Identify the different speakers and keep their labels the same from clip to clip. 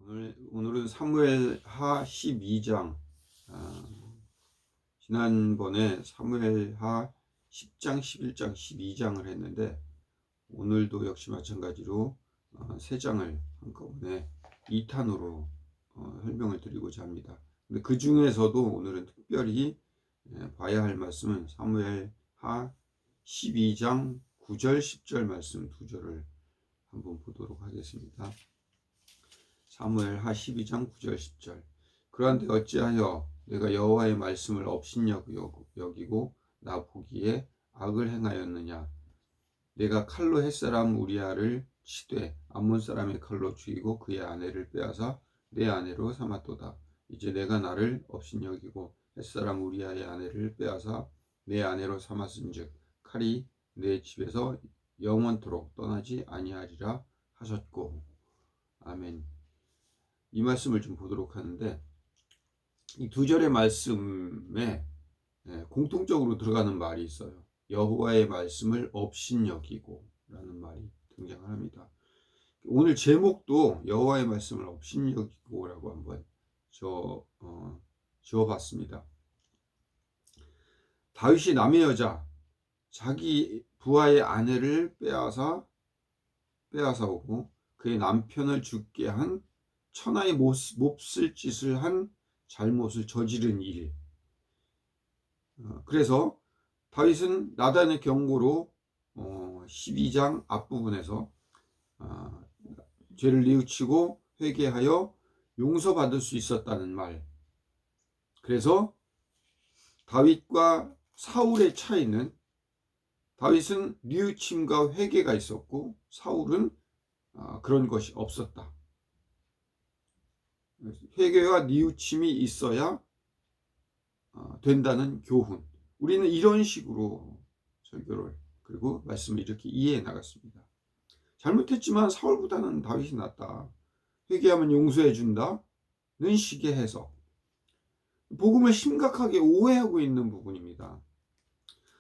Speaker 1: 오늘은 사무엘하 12장. 지난번에 사무엘하 10장, 11장, 12장을 했는데 오늘도 역시 마찬가지로 3장을 한꺼번에 2탄으로 설명을 드리고자 합니다. 근데 그 중에서도 오늘은 특별히 봐야 할 말씀은 사무엘하 12장 9절, 10절 말씀 2절을 한번 보도록 하겠습니다. 사무엘하 12장 9절 10절. 그런데 어찌하여 내가 여호와의 말씀을 업신여기고 나 보기에 악을 행하였느냐. 내가 칼로 햇사람 우리아를 치되 암몬 사람의 칼로 죽이고 그의 아내를 빼앗아 내 아내로 삼았도다. 이제 내가 나를 업신여기고 햇사람 우리아의 아내를 빼앗아 내 아내로 삼았은즉 칼이 내 집에서 영원토록 떠나지 아니하리라 하셨고. 아멘. 이 말씀을 좀 보도록 하는데, 이 2절의 말씀에 공통적으로 들어가는 말이 있어요. 여호와의 말씀을 업신여기고 라는 말이 등장을 합니다. 오늘 제목도 여호와의 말씀을 업신여기고 라고 한번 지어봤습니다. 다윗이 남의 여자 자기 부하의 아내를 빼앗아 오고 그의 남편을 죽게 한 천하의 몹쓸 짓을 한 잘못을 저지른 일. 그래서 다윗은 나단의 경고로 12장 앞부분에서 죄를 뉘우치고 회개하여 용서받을 수 있었다는 말. 그래서 다윗과 사울의 차이는 다윗은 뉘우침과 회개가 있었고 사울은 그런 것이 없었다. 회개와 뉘우침이 있어야 된다는 교훈. 우리는 이런 식으로 설교를 그리고 말씀을 이렇게 이해해 나갔습니다. 잘못했지만 사울보다는 다윗이 낫다. 회개하면 용서해 준다는 식의 해석. 복음을 심각하게 오해하고 있는 부분입니다.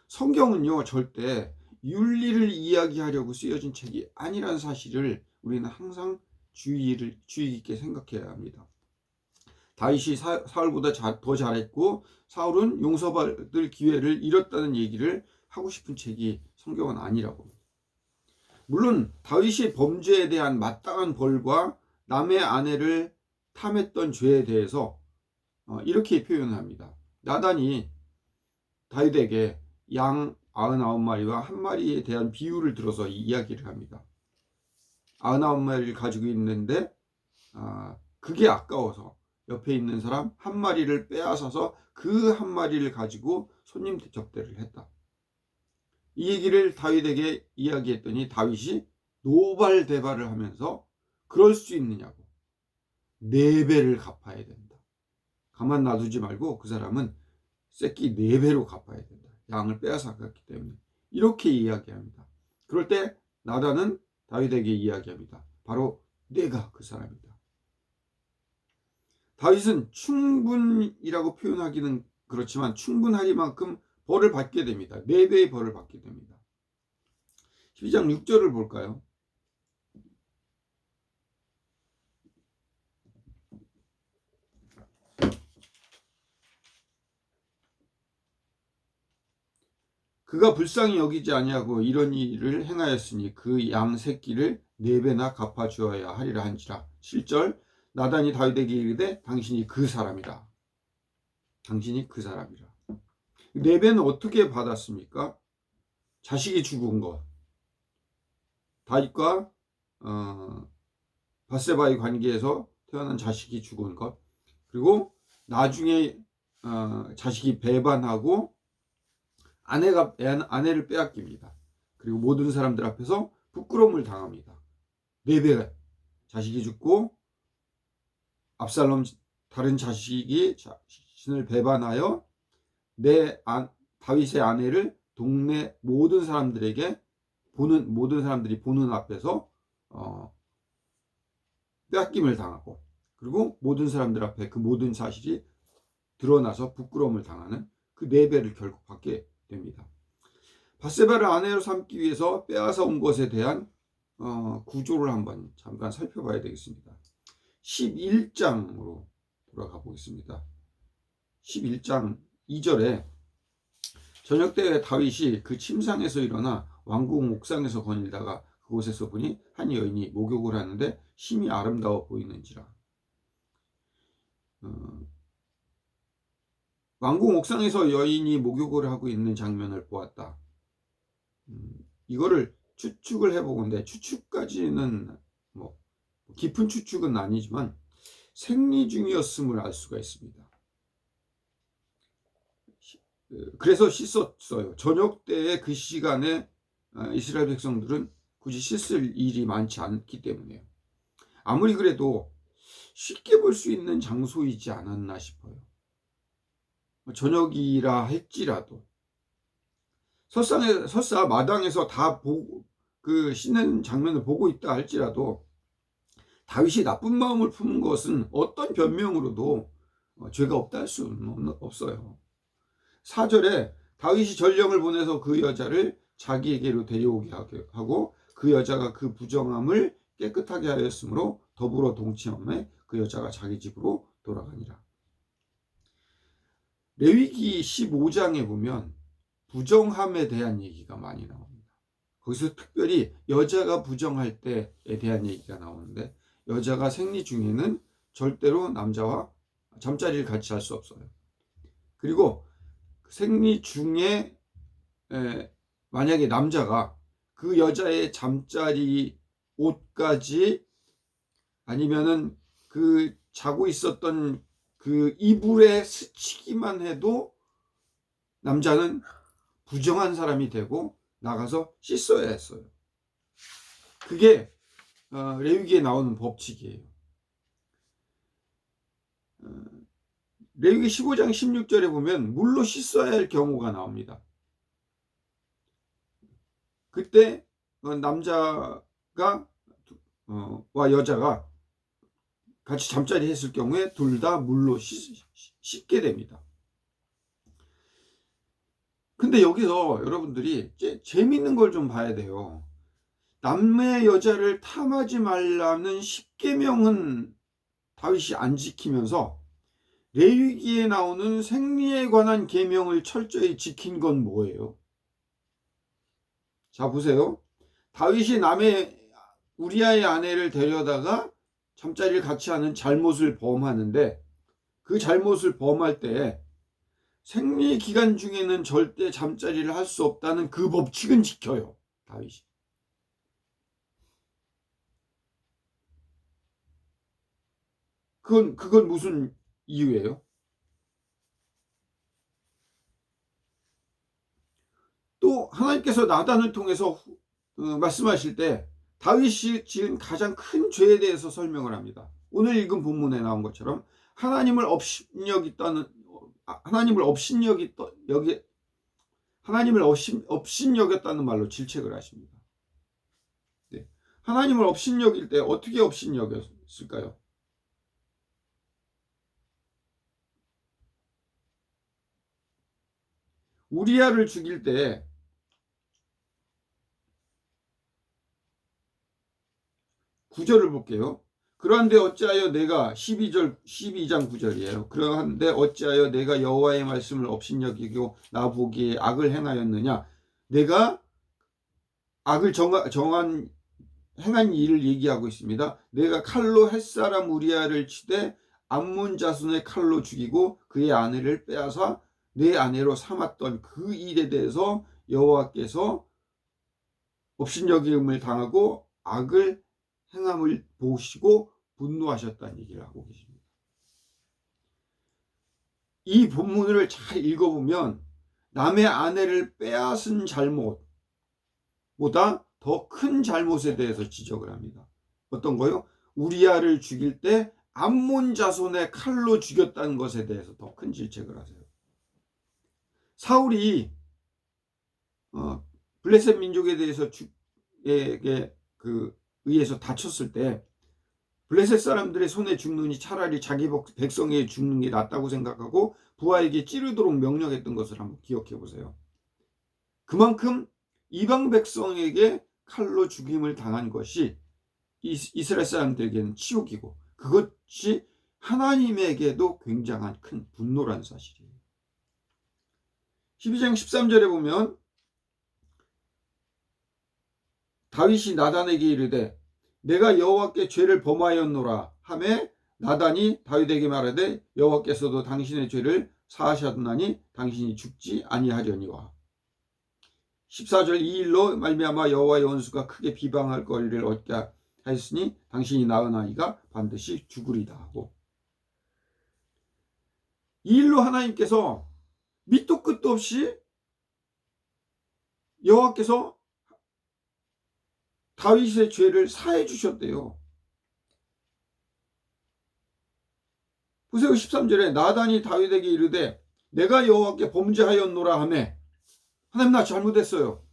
Speaker 1: 성경은요, 절대 윤리를 이야기하려고 쓰여진 책이 아니라는 사실을 우리는 항상 주의 깊게 생각해야 합니다. 다윗이 사울보다 더 잘했고 사울은 용서받을 기회를 잃었다는 얘기를 하고 싶은 책이 성경은 아니라고. 물론 다윗이 범죄에 대한 마땅한 벌과 남의 아내를 탐했던 죄에 대해서 이렇게 표현합니다. 나단이 다윗에게 양 99마리와 한 마리에 대한 비유를 들어서 이야기를 합니다. 99마리를 가지고 있는데 그게 아까워서 옆에 있는 사람 한 마리를 빼앗아서 그 한 마리를 가지고 손님 접대를 했다. 이 얘기를 다윗에게 이야기했더니 다윗이 노발대발을 하면서 그럴 수 있느냐고. 4배를 갚아야 된다. 가만 놔두지 말고 그 사람은 새끼 4배로 갚아야 된다. 양을 빼앗아 갔기 때문에. 이렇게 이야기합니다. 그럴 때 나단은 다윗에게 이야기합니다. 바로 내가 그 사람이다. 다윗은 충분이라고 표현하기는 그렇지만 충분하기만큼 벌을 받게 됩니다. 4배의 벌을 받게 됩니다. 12장 6절을 볼까요? 그가 불쌍히 여기지 아니하고 이런 일을 행하였으니 그 양 새끼를 4배나 갚아 주어야 하리라 한지라. 7절 나단이 다윗에게 이르되 당신이 그 사람이라. 당신이 그 사람이라. 4배는 어떻게 받았습니까? 자식이 죽은 것. 다윗과 밧세바의 관계에서 태어난 자식이 죽은 것. 그리고 나중에 자식이 배반하고 아내를 빼앗깁니다. 그리고 모든 사람들 앞에서 부끄러움을 당합니다. 4배 자식이 죽고 압살롬 다른 자식이 자신을 배반하여 다윗의 아내를 동네 모든 사람들이 보는 앞에서 빼앗김을 당하고 그리고 모든 사람들 앞에 그 모든 사실이 드러나서 부끄러움을 당하는 그 4배를 결국 받게 됩니다. 밧세바를 아내로 삼기 위해서 빼앗아 온 것에 대한 구조를 한번 잠깐 살펴봐야 되겠습니다. 11장으로 돌아가 보겠습니다. 11장 2절에 저녁 때 다윗이 그 침상에서 일어나 왕궁 옥상에서 거닐다가 그곳에서 보니 한 여인이 목욕을 하는데 심히 아름다워 보이는지라. 왕궁 옥상에서 여인이 목욕을 하고 있는 장면을 보았다. 이거를 추측을 해보건데, 추측까지는 뭐 깊은 추측은 아니지만 생리 중이었음을 알 수가 있습니다. 그래서 씻었어요. 저녁 때의 그 시간에 이스라엘 백성들은 굳이 씻을 일이 많지 않기 때문에요. 아무리 그래도 쉽게 볼 수 있는 장소이지 않았나 싶어요. 저녁이라 할지라도 설사 마당에서 다 보고 그 씻는 장면을 보고 있다 할지라도 다윗이 나쁜 마음을 품은 것은 어떤 변명으로도 죄가 없다 할 수는 없어요. 4절에 다윗이 전령을 보내서 그 여자를 자기에게로 데려오게 하고 그 여자가 그 부정함을 깨끗하게 하였으므로 더불어 동침함에 그 여자가 자기 집으로 돌아가니라. 레위기 15장에 보면 부정함에 대한 얘기가 많이 나옵니다. 거기서 특별히 여자가 부정할 때에 대한 얘기가 나오는데, 여자가 생리 중에는 절대로 남자와 잠자리를 같이 할 수 없어요. 그리고 생리 중에 만약에 남자가 그 여자의 잠자리 옷까지 아니면은 그 자고 있었던 그 이불에 스치기만 해도 남자는 부정한 사람이 되고 나가서 씻어야 했어요. 그게 레위기에 나오는 법칙이에요. 레위기 15장 16절에 보면 물로 씻어야 할 경우가 나옵니다. 그때 남자가 와 여자가 같이 잠자리 했을 경우에 둘 다 물로 씻게 됩니다. 근데 여기서 여러분들이 재밌는 걸 좀 봐야 돼요. 남의 여자를 탐하지 말라는 10계명은 다윗이 안 지키면서 레위기에 나오는 생리에 관한 계명을 철저히 지킨 건 뭐예요? 자, 보세요. 다윗이 남의 우리아의 아내를 데려다가 잠자리를 같이 하는 잘못을 범하는데, 그 잘못을 범할 때 생리 기간 중에는 절대 잠자리를 할 수 없다는 그 법칙은 지켜요, 다윗이. 그건 무슨 이유예요? 또 하나님께서 나단을 통해서 말씀하실 때 다윗이 지은 가장 큰 죄에 대해서 설명을 합니다. 오늘 읽은 본문에 나온 것처럼 하나님을 업신여겼다는 말로 질책을 하십니다. 네. 하나님을 업신여길 때 어떻게 업신여겼을까요? 우리아를 죽일 때 구절을 볼게요. 그런데 어찌하여 내가 12장 9절이에요. 그러한데 어찌하여 내가 여호와의 말씀을 업신여기고 나 보기에 악을 행하였느냐. 내가 악을 행한 일을 얘기하고 있습니다. 내가 칼로 햇사람 우리아를 치되 암몬 자손의 칼로 죽이고 그의 아내를 빼앗아 내 아내로 삼았던 그 일에 대해서 여호와께서 업신여김을 당하고 악을 행함을 보시고 분노하셨다는 얘기를 하고 계십니다. 이 본문을 잘 읽어보면 남의 아내를 빼앗은 잘못보다 더 큰 잘못에 대해서 지적을 합니다. 어떤 거요? 우리아를 죽일 때 암몬 자손의 칼로 죽였다는 것에 대해서 더 큰 질책을 하세요. 사울이 블레셋 민족에 대해서 의해서 다쳤을 때 블레셋 사람들의 손에 죽느니 차라리 자기 백성에 죽는 게 낫다고 생각하고 부하에게 찌르도록 명령했던 것을 한번 기억해 보세요. 그만큼 이방 백성에게 칼로 죽임을 당한 것이 이스라엘 사람들에게는 치욕이고, 그것이 하나님에게도 굉장한 큰 분노란 사실이에요. 12장 13절에 보면 다윗이 나단에게 이르되 내가 여호와께 죄를 범하였노라 하매 나단이 다윗에게 말하되 여호와께서도 당신의 죄를 사하셨나니 당신이 죽지 아니하려니와. 14절 이 일로 말미암아 여호와의 원수가 크게 비방할 거리를 얻게 하였으니 당신이 낳은 아이가 반드시 죽으리다 하고, 이 일로 하나님께서 밑도 끝도 없이 여호와께서 다윗의 죄를 사해 주셨대요. 보세요. 13절에 나단이 다윗에게 이르되 내가 여호와께 범죄하였노라 하매, 하나님 나 잘못했어요.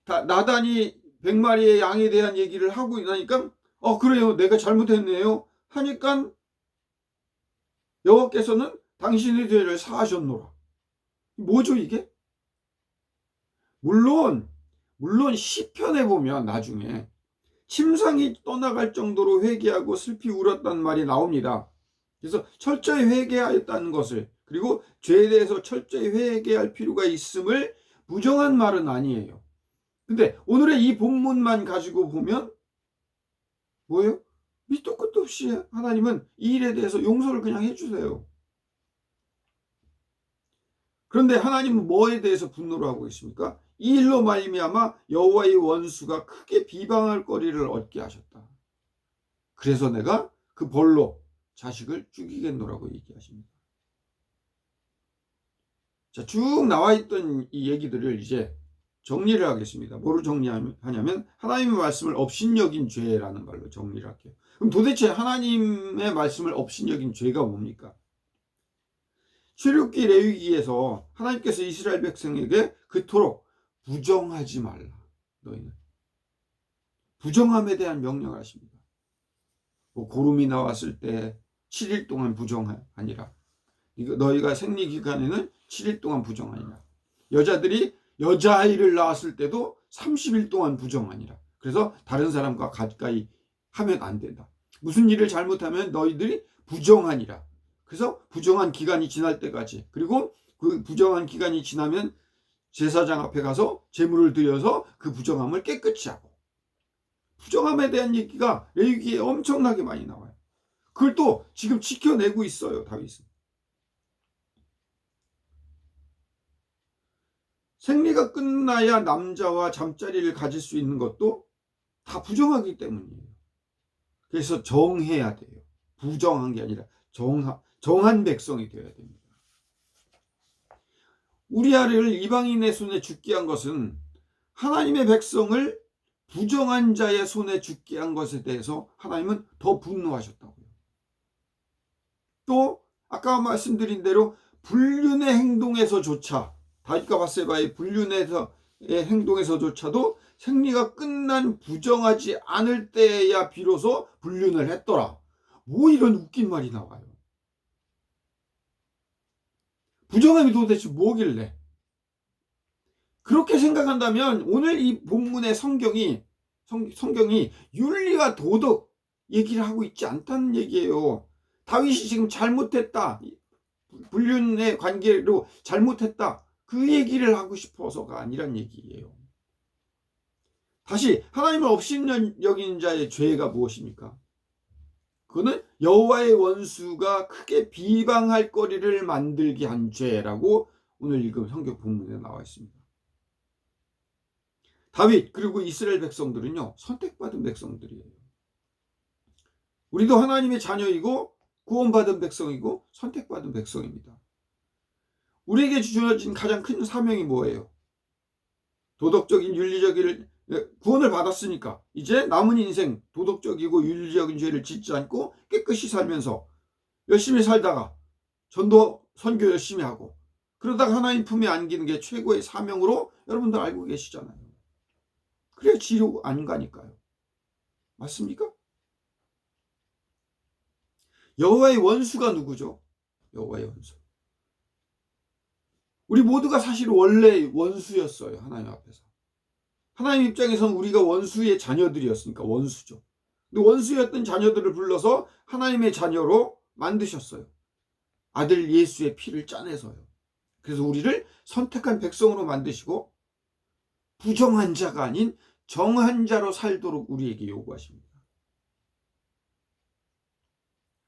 Speaker 1: 나단이 100마리의 양에 대한 얘기를 하고 나니까 그래요 내가 잘못했네요 하니까 여호와께서는 당신의 죄를 사하셨노라. 뭐죠 이게? 물론 시편에 보면 나중에 침상이 떠나갈 정도로 회개하고 슬피 울었다는 말이 나옵니다. 그래서 철저히 회개하였다는 것을, 그리고 죄에 대해서 철저히 회개할 필요가 있음을 부정한 말은 아니에요. 근데 오늘의 이 본문만 가지고 보면 뭐예요? 밑도 끝도 없이 하나님은 이 일에 대해서 용서를 그냥 해주세요. 그런데 하나님은 뭐에 대해서 분노를 하고 있습니까? 이 일로 말미암아 여호와의 원수가 크게 비방할 거리를 얻게 하셨다. 그래서 내가 그 벌로 자식을 죽이겠노라고 얘기하십니다. 자, 쭉 나와 있던 이 얘기들을 이제 정리를 하겠습니다. 뭐로 정리하냐면 하나님의 말씀을 업신여긴 죄라는 말로 정리를 할게요. 그럼 도대체 하나님의 말씀을 업신여긴 죄가 뭡니까? 출애굽기 레위기에서 하나님께서 이스라엘 백성에게 그토록 부정하지 말라. 너희는 부정함에 대한 명령을 하십니다. 고름이 나왔을 때 7일 동안 부정하니라. 너희가 생리 기간에는 7일 동안 부정하니라. 여자들이 여자아이를 낳았을 때도 30일 동안 부정하니라. 그래서 다른 사람과 가까이 하면 안 된다. 무슨 일을 잘못하면 너희들이 부정하니라. 그래서 부정한 기간이 지날 때까지, 그리고 그 부정한 기간이 지나면 제사장 앞에 가서 제물을 드려서 그 부정함을 깨끗이 하고, 부정함에 대한 얘기가 레위기에 엄청나게 많이 나와요. 그걸 또 지금 지켜내고 있어요, 다윗은. 생리가 끝나야 남자와 잠자리를 가질 수 있는 것도 다 부정하기 때문이에요. 그래서 정해야 돼요. 부정한 게 아니라 정한 백성이 되어야 됩니다. 우리아를 이방인의 손에 죽게 한 것은 하나님의 백성을 부정한 자의 손에 죽게 한 것에 대해서 하나님은 더 분노하셨다고요. 또 아까 말씀드린 대로 불륜의 행동에서조차, 다윗과 밧세바의 불륜의 행동에서조차도 생리가 끝난 부정하지 않을 때야 비로소 불륜을 했더라. 뭐 이런 웃긴 말이 나와요. 부정함이 도대체 뭐길래? 그렇게 생각한다면 오늘 이 본문의 성경이 윤리와 도덕 얘기를 하고 있지 않다는 얘기예요. 다윗이 지금 잘못했다, 불륜의 관계로 잘못했다, 그 얘기를 하고 싶어서가 아니란 얘기예요. 다시 하나님을 업신여긴 자의 죄가 무엇입니까? 그거는 여호와의 원수가 크게 비방할 거리를 만들게 한 죄라고 오늘 읽은 성경 본문에 나와 있습니다. 다윗 그리고 이스라엘 백성들은요, 선택받은 백성들이에요. 우리도 하나님의 자녀이고 구원받은 백성이고 선택받은 백성입니다. 우리에게 주어진 가장 큰 사명이 뭐예요? 도덕적인 윤리적인 구원을 받았으니까 이제 남은 인생 도덕적이고 윤리적인 죄를 짓지 않고 깨끗이 살면서 열심히 살다가 전도 선교 열심히 하고 그러다가 하나님 품에 안기는 게 최고의 사명으로 여러분들 알고 계시잖아요. 그래야 지옥 안 가니까요. 맞습니까? 여호와의 원수가 누구죠? 여호와의 원수. 우리 모두가 사실 원래 원수였어요. 하나님 앞에서. 하나님 입장에서는 우리가 원수의 자녀들이었으니까 원수죠. 원수였던 자녀들을 불러서 하나님의 자녀로 만드셨어요. 아들 예수의 피를 짜내서요. 그래서 우리를 선택한 백성으로 만드시고 부정한 자가 아닌 정한 자로 살도록 우리에게 요구하십니다.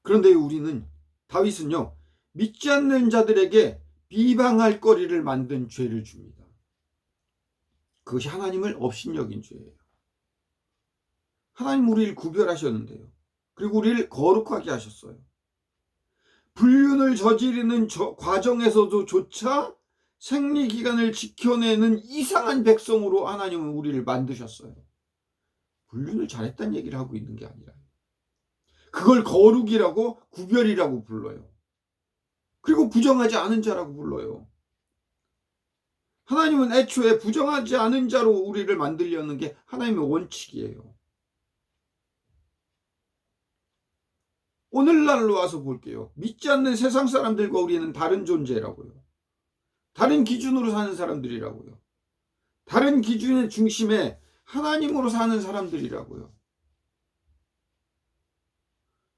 Speaker 1: 그런데 우리는, 다윗은요, 믿지 않는 자들에게 비방할 거리를 만든 죄를 줍니다. 그것이 하나님을 업신여긴 죄예요. 하나님 우리를 구별하셨는데요. 그리고 우리를 거룩하게 하셨어요. 불륜을 저지르는 과정에서도 조차 생리기간을 지켜내는 이상한 백성으로 하나님은 우리를 만드셨어요. 불륜을 잘했다는 얘기를 하고 있는 게 아니라 그걸 거룩이라고, 구별이라고 불러요. 그리고 부정하지 않은 자라고 불러요. 하나님은 애초에 부정하지 않은 자로 우리를 만들려는 게 하나님의 원칙이에요. 오늘날로 와서 볼게요. 믿지 않는 세상 사람들과 우리는 다른 존재라고요. 다른 기준으로 사는 사람들이라고요. 다른 기준의 중심에 하나님으로 사는 사람들이라고요.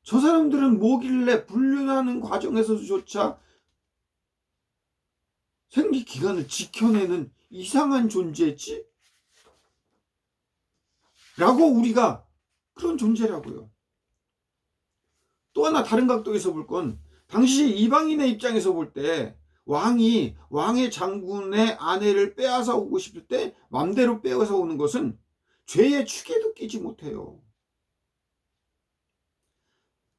Speaker 1: 저 사람들은 뭐길래 불륜하는 과정에서조차 생리기간을 지켜내는 이상한 존재지? 라고 우리가 그런 존재라고요. 또 하나 다른 각도에서 볼 건, 당시 이방인의 입장에서 볼 때 왕이 왕의 장군의 아내를 빼앗아 오고 싶을 때 맘대로 빼앗아 오는 것은 죄의 축에도 끼지 못해요.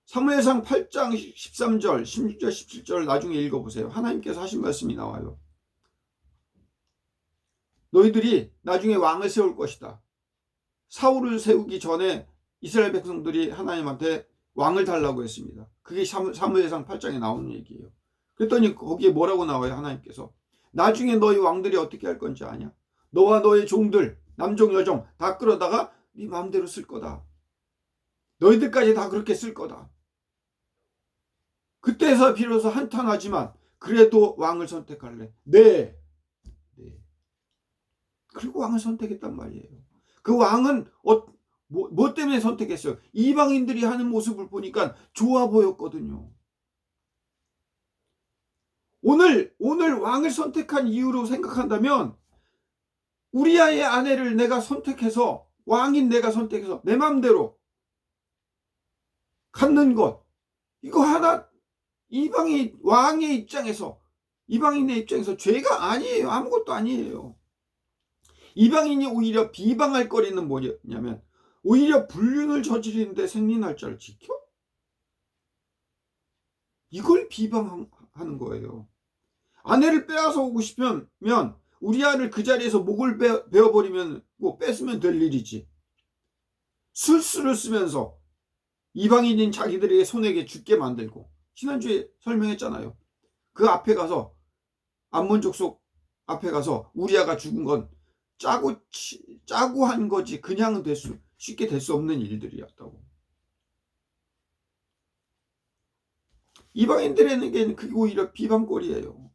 Speaker 1: 사무엘상 8장 13절, 16절, 17절 나중에 읽어보세요. 하나님께서 하신 말씀이 나와요. 너희들이 나중에 왕을 세울 것이다. 사울을 세우기 전에 이스라엘 백성들이 하나님한테 왕을 달라고 했습니다. 그게 사무엘상 8장에 나오는 얘기예요. 그랬더니 거기에 뭐라고 나와요? 하나님께서 나중에 너희 왕들이 어떻게 할 건지 아냐? 너와 너의 종들, 남종 여종 다 끌어다가 네 마음대로 쓸 거다. 너희들까지 다 그렇게 쓸 거다. 그때서 비로소 한탄하지만 그래도 왕을 선택할래. 네. 그리고 왕을 선택했단 말이에요. 그 왕은 뭐 때문에 선택했어요? 이방인들이 하는 모습을 보니까 좋아 보였거든요. 오늘 왕을 선택한 이유로 생각한다면 우리아의 아내를 내가 선택해서, 왕인 내가 선택해서 내 마음대로 갖는 것, 이거 하나 왕의 입장에서, 이방인의 입장에서 죄가 아니에요. 아무것도 아니에요. 이방인이 오히려 비방할 거리는 뭐냐면 오히려 불륜을 저지르는데 생리날짜를 지켜? 이걸 비방하는 거예요. 아내를 빼앗아 오고 싶으면 우리아를 그 자리에서 목을 베어버리면 뺐으면 될 일이지. 술수를 쓰면서 이방인인 자기들에게 손에게 죽게 만들고, 지난주에 설명했잖아요. 그 앞에 가서, 암몬 족속 앞에 가서 우리아가 죽은 건 짜고 한 거지 그냥 쉽게 될 수 없는 일들이었다고. 이방인들에게는 그게 오히려 비방거리예요.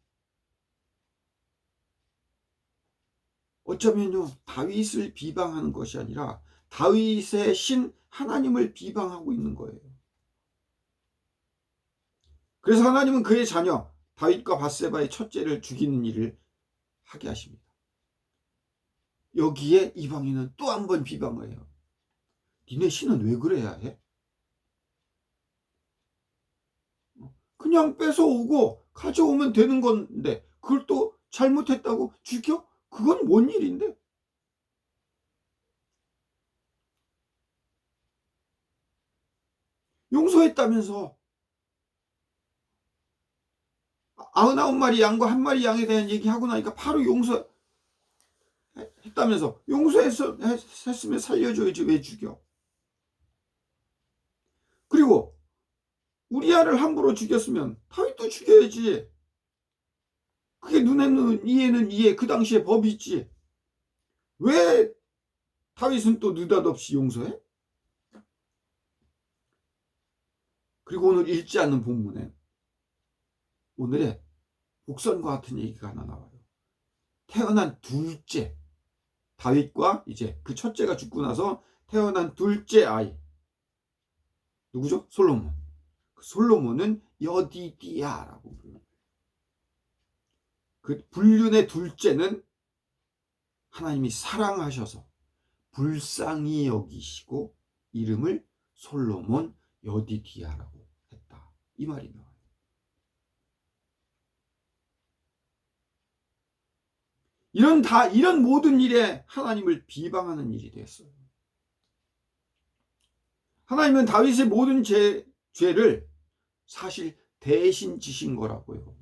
Speaker 1: 어쩌면요, 다윗을 비방하는 것이 아니라 다윗의 신 하나님을 비방하고 있는 거예요. 그래서 하나님은 그의 자녀 다윗과 밧세바의 첫째를 죽이는 일을 하게 하십니다. 여기에 이방인은 또 한 번 비방을 해요. 니네 신은 왜 그래야 해? 그냥 뺏어오고 가져오면 되는 건데 그걸 또 잘못했다고 죽여? 그건 뭔 일인데? 용서했다면서 99마리 양과 1마리 양에 대한 얘기하고 나니까 바로 용서했다면서, 용서했으면 살려줘야지 왜 죽여? 그리고 우리아를 함부로 죽였으면 다윗도 죽여야지. 그게 눈에는 이해는 이해, 그 당시에 법이 있지. 왜 다윗은 또 느닷없이 용서해? 그리고 오늘 읽지 않는 본문에 오늘의 복선과 같은 얘기가 하나 나와요. 태어난 둘째, 다윗과 이제 그 첫째가 죽고 나서 태어난 둘째 아이, 누구죠? 솔로몬. 그 솔로몬은 여디디아라고 불러요. 그 불륜의 둘째는 하나님이 사랑하셔서 불쌍히 여기시고 이름을 솔로몬 여디디아라고 했다. 이 말이 나와요. 이런 모든 일에 하나님을 비방하는 일이 됐어요. 하나님은 다윗의 모든 죄를 사실 대신 지신 거라고요.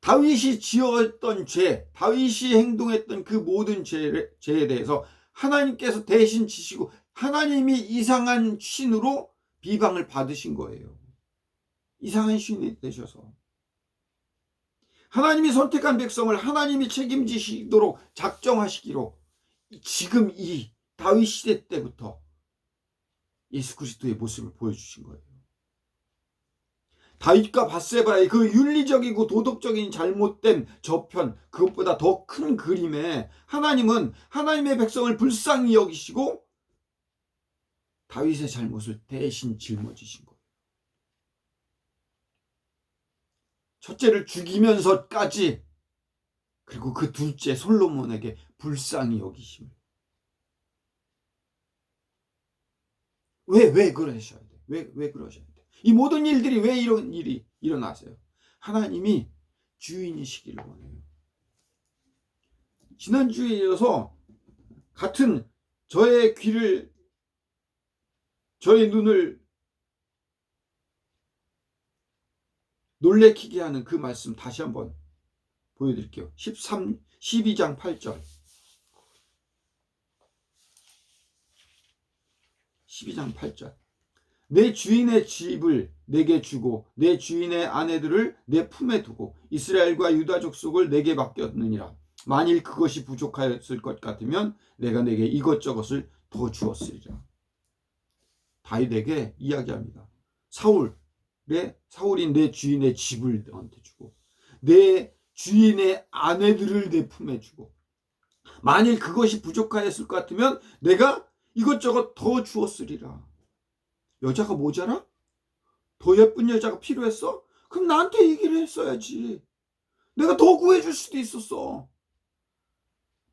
Speaker 1: 다윗이 지었던 죄, 다윗이 행동했던 그 모든 죄에 대해서 하나님께서 대신 지시고 하나님이 이상한 신으로 비방을 받으신 거예요. 이상한 신이 되셔서. 하나님이 선택한 백성을 하나님이 책임지시도록 작정하시기로 지금 이 다윗 시대 때부터 예수 그리스도의 모습을 보여주신 거예요. 다윗과 밧세바의 그 윤리적이고 도덕적인 잘못된 저편, 그것보다 더 큰 그림에 하나님은 하나님의 백성을 불쌍히 여기시고 다윗의 잘못을 대신 짊어지신 거예요. 첫째를 죽이면서까지, 그리고 그 둘째 솔로몬에게 불쌍히 여기심을. 왜 그러셔야 돼? 왜 그러셔야 돼? 이 모든 일들이 왜 이런 일이 일어나세요? 하나님이 주인이시기를 원해요. 지난주에 이어서 같은 저의 눈을 놀래키게 하는 그 말씀 다시 한번 보여드릴게요. 12장 8절. 12장 8절. 내 주인의 집을 내게 주고 내 주인의 아내들을 내 품에 두고 이스라엘과 유다 족속을 내게 맡겼느니라. 만일 그것이 부족하였을 것 같으면 내가 내게 이것저것을 더 주었으리라. 다윗에게 이야기합니다. 사울이 내 주인의 집을 너한테 주고 내 주인의 아내들을 내 품에 주고 만일 그것이 부족하였을 것 같으면 내가 이것저것 더 주었으리라. 여자가 모자라? 더 예쁜 여자가 필요했어? 그럼 나한테 얘기를 했어야지. 내가 더 구해줄 수도 있었어.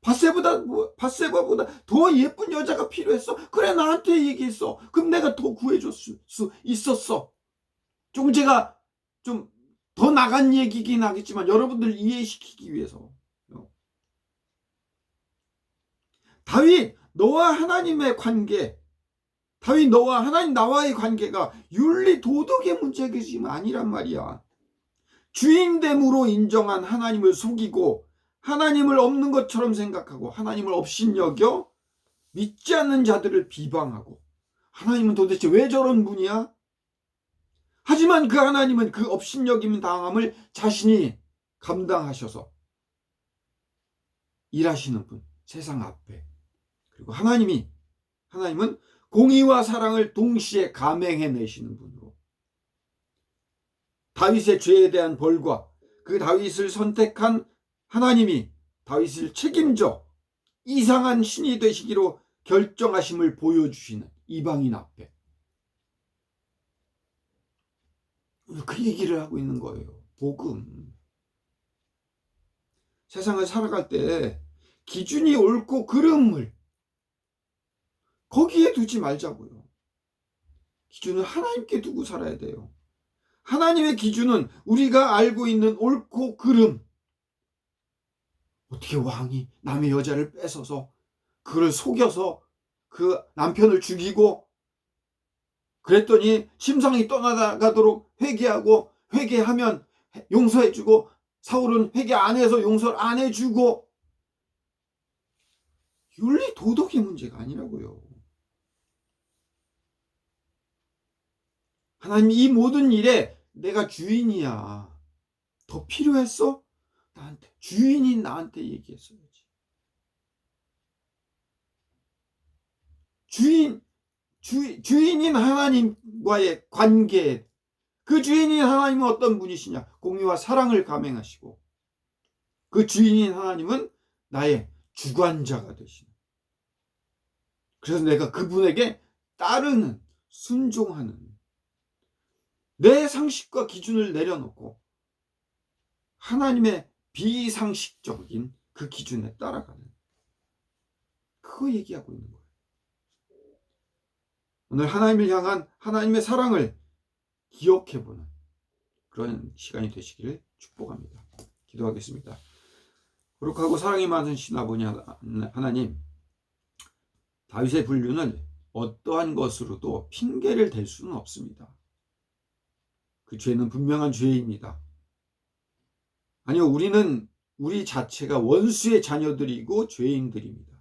Speaker 1: 밧세바보다 더 예쁜 여자가 필요했어? 그래, 나한테 얘기했어. 그럼 내가 더 구해줄 수 있었어. 조금 제가 좀 더 나간 얘기긴 하겠지만 여러분들 이해시키기 위해서. 다윗, 너와 하나님의 관계, 다윗 너와 하나님 나와의 관계가 윤리 도덕의 문제가 지금 아니란 말이야. 주인됨으로 인정한 하나님을 속이고 하나님을 없는 것처럼 생각하고 하나님을 업신여겨 믿지 않는 자들을 비방하고 하나님은 도대체 왜 저런 분이야? 하지만 그 하나님은 그 업신여김 당함을 자신이 감당하셔서 일하시는 분, 세상 앞에. 그리고 하나님은 공의와 사랑을 동시에 감행해내시는 분으로 다윗의 죄에 대한 벌과 그 다윗을 선택한 하나님이 다윗을 책임져 이상한 신이 되시기로 결정하심을 보여주시는 이방인 앞에 그 얘기를 하고 있는 거예요. 복음. 세상을 살아갈 때 기준이 옳고 그름을 거기에 두지 말자고요. 기준은 하나님께 두고 살아야 돼요. 하나님의 기준은 우리가 알고 있는 옳고 그름. 어떻게 왕이 남의 여자를 뺏어서 그를 속여서 그 남편을 죽이고 그랬더니 심상이 떠나가도록 회개하면 용서해주고 사울은 회개 안 해서 용서를 안 해주고 윤리 도덕의 문제가 아니라고요. 하나님 이 모든 일에 내가 주인이야. 더 필요했어? 나한테 주인인 나한테 얘기했어야지. 주인인 하나님과의 관계, 그 주인인 하나님은 어떤 분이시냐? 공의와 사랑을 감행하시고 그 주인인 하나님은 나의 주관자가 되시는. 그래서 내가 그분에게 따르는 순종하는, 내 상식과 기준을 내려놓고 하나님의 비상식적인 그 기준에 따라가는, 그거 얘기하고 있는 거예요. 오늘 하나님을 향한 하나님의 사랑을 기억해보는 그런 시간이 되시기를 축복합니다. 기도하겠습니다. 거룩하고 사랑이 많으신 아버지 하나님, 다윗의 불륜을 어떠한 것으로도 핑계를 댈 수는 없습니다. 그 죄는 분명한 죄입니다. 아니요, 우리 자체가 원수의 자녀들이고 죄인들입니다.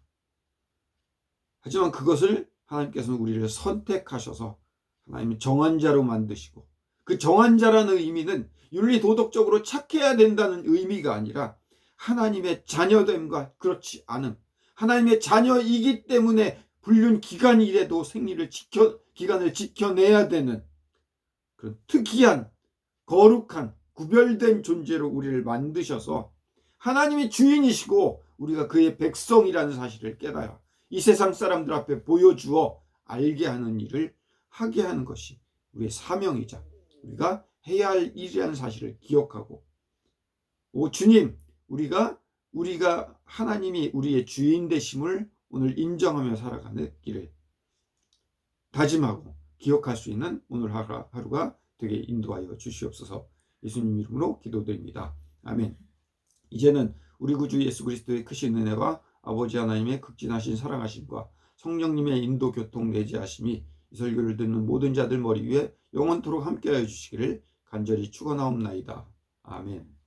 Speaker 1: 하지만 그것을 하나님께서는 우리를 선택하셔서 하나님의 정한 자로 만드시고, 그 정한 자라는 의미는 윤리 도덕적으로 착해야 된다는 의미가 아니라 하나님의 자녀됨과 그렇지 않음, 하나님의 자녀이기 때문에 불륜 기간이라도 기간을 지켜내야 되는 그런 특이한, 거룩한, 구별된 존재로 우리를 만드셔서 하나님이 주인이시고 우리가 그의 백성이라는 사실을 깨달아 이 세상 사람들 앞에 보여주어 알게 하는 일을 하게 하는 것이 우리의 사명이자 우리가 해야 할 일이라는 사실을 기억하고, 오 주님, 우리가 하나님이 우리의 주인 되심을 오늘 인정하며 살아가는 길을 다짐하고 기억할 수 있는 오늘 하루가 되게 인도하여 주시옵소서. 예수님 이름으로 기도드립니다. 아멘. 이제는 우리 구주 예수 그리스도의 크신 은혜와 아버지 하나님의 극진하신 사랑하심과 성령님의 인도 교통 내지하심이 이 설교를 듣는 모든 자들 머리 위에 영원토록 함께하여 주시기를 간절히 축원하옵나이다. 아멘.